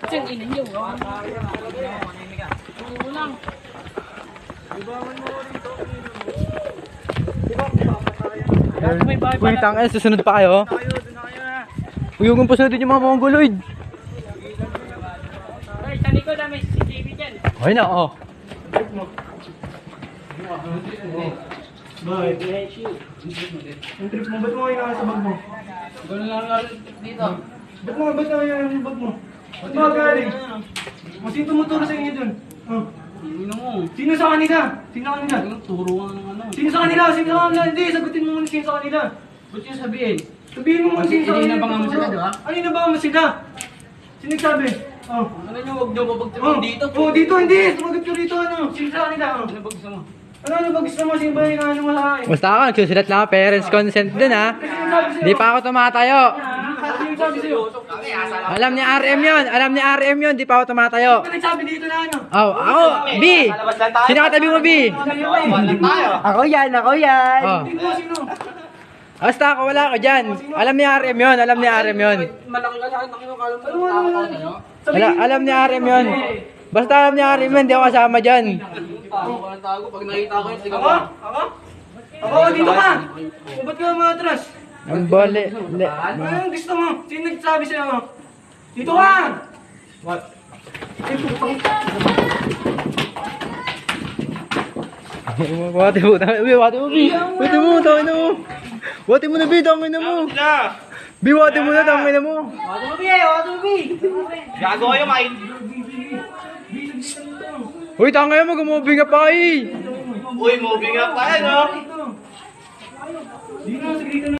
Siyang inin nyo. Ulang. Uy, tangin, susunod pa kayo. Uy, huwag mong pasunodin yung mga mongoloid. Ay, sa likod may CCTV dyan. Okay na, oh. Bakit? Yung trip mo, ba't mo kayo sa bag mo? Gano'n lang dito. Ba't kayo yung bag mo? Ba't mo galing? Sino tumuturo sa inyo dun? Oh. Ino mo. Sino sa kanila? Sino sa kanila? Turo nga ng ano. Sino sa kanila? Sino sa kanila? Hindi, sagutin mo muna sino sa kanila. Ba't yung sabihin? Sabihin mo muna sino sa kanila. Ininabangan mo sila, di ba? Ano inabangan mo sila? Sino nagsabi? Oh. Ano nyo, huwag nyo Oh, mapagtrabaho dito. oh, dito hindi. Sumagot ka dito ano. Sino sa kanila? Oh. Ano ba gusto mo? Ano ba gusto mo? Sino ba yung ano mo sa akin? Basta ako, nagsusulat lang ako, parents consent dun, ha. Hindi pa ako tumatayo. Sino nagsabi sa'yo? Alam ni RM yun, di pa ako tumatayo. Sino nagsabi dito na ano? Oh, ako, B! Sino katabi mo, B? Ako yan. Oh. Sino? Basta ako, wala ako dyan. Alam ni RM yun. Malaki ka lang, nakinukala mo. Alam ni RM yun. Basta alam ni RM yun, hindi ako kasama dyan. Tago, pag nakita ko yun, sigaw Ako? ka. Ako? Dito ka! O, ba't ka umatras? Ang bali. Anong gusto mo? Sino nagsabi sa'yo? Dito ka! What? Wati mo, Wati mo na, B, tangin na mo. B, wati mo na, tangin na mo. Gago kayo, Mike. Uy, tangin mo, gumubing ka pa, eh. Uy, moving up tayo, no? Dito, sige, dito na.